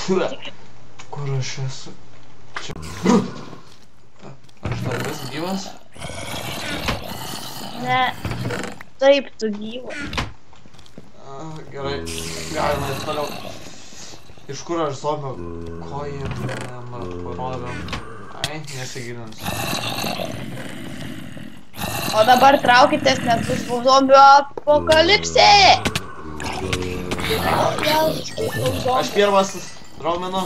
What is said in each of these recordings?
Kur aš esu? Čia. Aš dar vis gyvas? Ne. Taip, tu gyvas. Gerai, galima ir toliau. Iš kur aš zombio kojim parodau? Ai, nesigilinsiu. O dabar traukitės, nes bus zombio apokalipsė! Aš pirmas raumenu.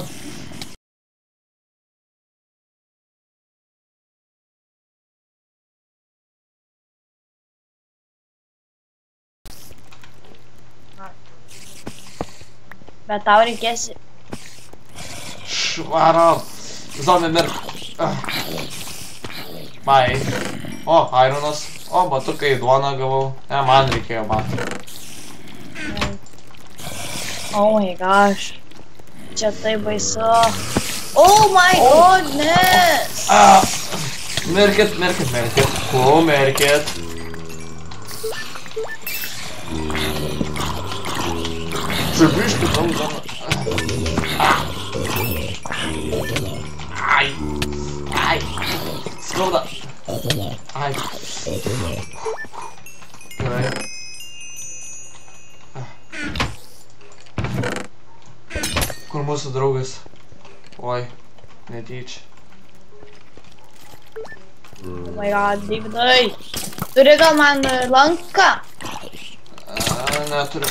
Bet tau reikės... Švarom. Zombie mirk. Bye. O, ironas. O, batukai duoną gavau. Ne, man reikėjo batų. Oh my gosh. Čia tai baisu. Oh my goodness! Mirkit. Ko mirkit? Čia biškit daug zoną. Ai. Skauda. Ai. Gerai. Kur mūsų draugas? Oi, netyčia. Oh my god, Davidai. Turi gal man lanką? Neturiu.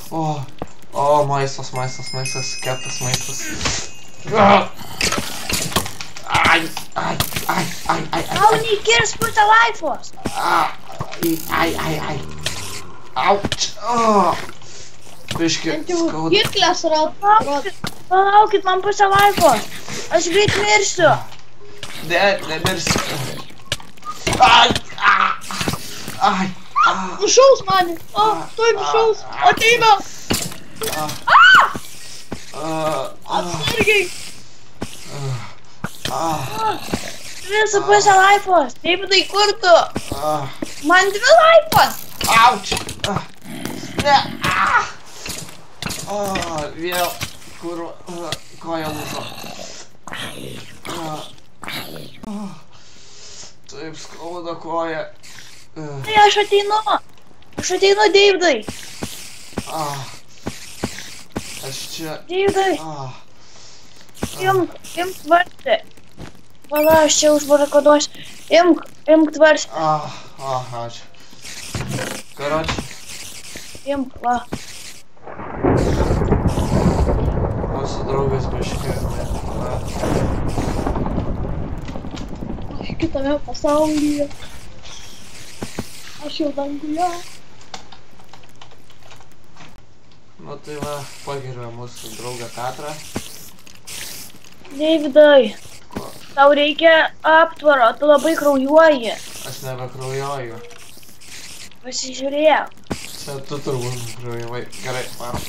O, maistas, keptas maistas. Ai. Tau neįkirs pusę laifos. Ai. Auč. Biški, skauda. Giklės rado. Palaukit, man pusę laifos. Aš greit mirsiu. Nemirsiu. Ai. Nušaus mane. O, tuoj nušaus. Ateina. Atsargiai. Visą pusę laifos. Davidai, kur tu? Man 2 laifos. Auč. Ne. Vėl. Kur koja lūžo. Taip skauda koja. Tai aš ateinu, Davidai. Aš čia. Davidai. Imk tvarstį. Vala, aš čia užbarakaduosiu. Imk tvarstį. Ačiū. Karoči. Imk, va. Mūsų draugas biškė. Aš kitame pasaulyje. Aš jau danguje. Nu tai va, pagerbė mūsų draugą Petrą. Davidai, tau reikia aptvaro, tu labai kraujuoji. Aš nebekraujuoju. Pasižiūrėk. Čia tu turbūt kraujavai. Gerai, varom.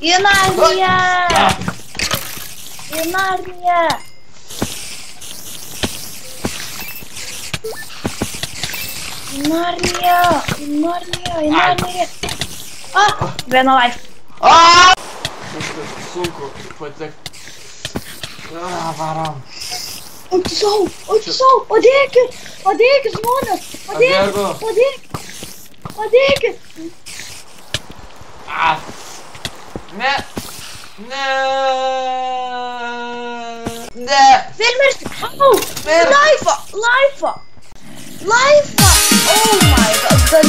Į Narniją! Į Narniją! Į Narniją! Viena life. Viskas sunku patekti. Varom. Atsisau, padėkit žmonės, padėkit. Ne. Vėl miršti. Laifa. Oh my god.